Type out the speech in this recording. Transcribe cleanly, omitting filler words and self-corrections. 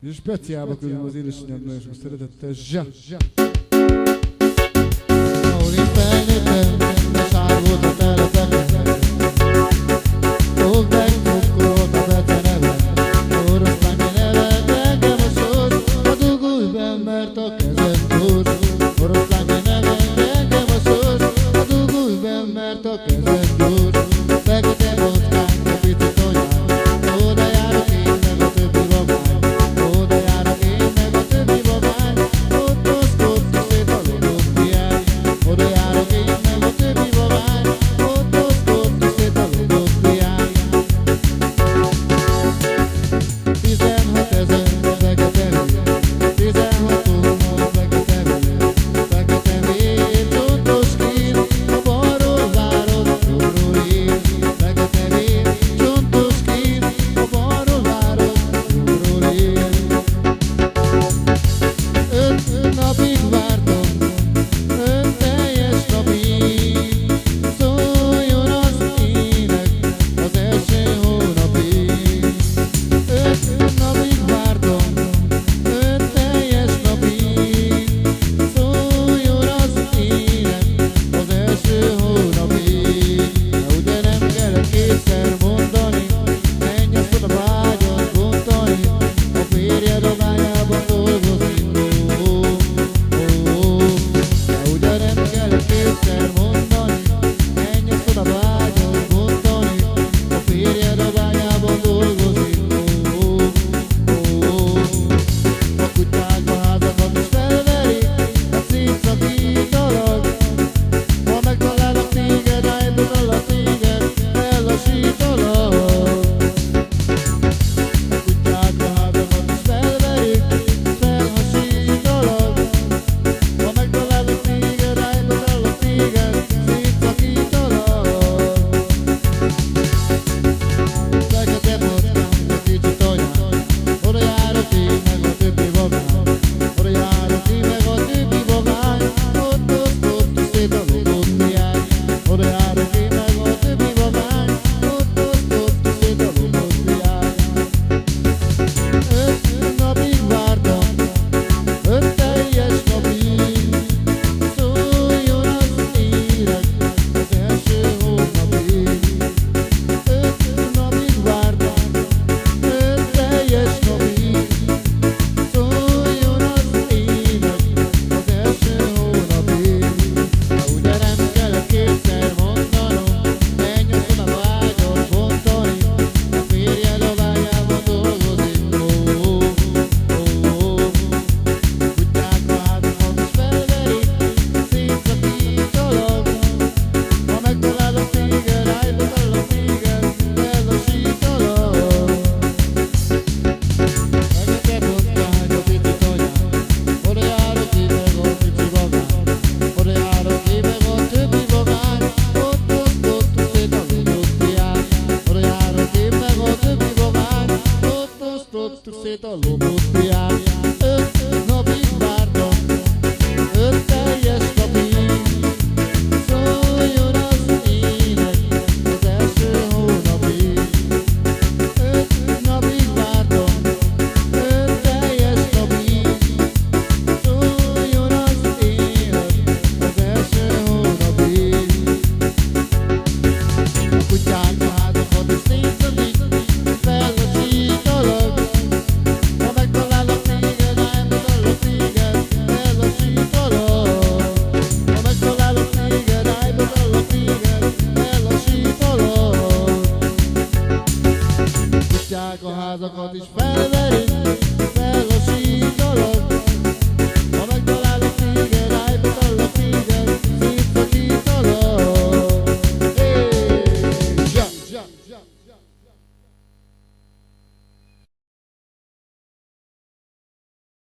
És speciálba küldöm az édesanyám nagyon sok szeretettel. Zsa! Ahol én felnőttem, a sár volt a telepeken. Fogd meg, fokkolt a beceneve. Oroszlányi nevet engem a sors, a dugulj mert a kezed gyors. Oroszlányi nevet engem a sors, a dugulj mert a kezed gyors. Fekete bockán, a pici tonyán, oda járok én meg a többi babány. Oda járok én meg a többi babány, ott osztott szét a logott diány. Oda járok én meg a többi babány, ott osztott szét a logott diány. 16 ezer fekete vér, 16 hónap fekete vér, fekete vér, csontos kín, a balról várod, a jobbról ér. Fekete vér, csontos kín, a balról várod, a jobbról ér. 5 napig vártam, 5 teljes napig, szóljon az ének az első hónapig. 5 napig vártam, 5 teljes napig, szóljon az ének az első hónapig. De ugye nem kellett kétszer mondani, menj azt oda vágyat bontani, a férjed a bányában dolgozik. De ugye nem kellett kétszer mondani, menj azt oda vágyat bontani, a férjed a bányában dolgozik. A kutyák a házakat is felverik, hát szétszakítalak. Ha megtalálok téged, állítalak téged, ellassítalak. A kutyák a házakat is felverik, felhasítalak. Ha megtalálok téged, állítalak téged, szétszakítalak. Fekete bockán, a kicsi tanyán, oda járok én meg a többi babám. Oda járok én meg a többi babám, ott osztott szét a logott diány. Oda járok én meg a többi babám, ott osztott szét a logott diány. 5 napig vártam, 5 teljes napig, szóljon az ének az első hónapig. 5 napig vártam, 5 teljes napig, szóljon az ének az első hónapig. De ugye nem kellett kétszer mondanom, menj azt oda vágyat bontani, a férjed a bányában dolgozik. Kutyák a házakat is felverik, szétszakítalak. Ha megtalálok téged, állítalak téged, ellassítalak. Fekete bockán, a pici tanyán, oda járok én meg a kicsi babám. Oda járok én meg a többi babám, ott osztott szét a logott diány. Oda járok én meg a többi babám, ott osztott szét a logott diány. 5 napig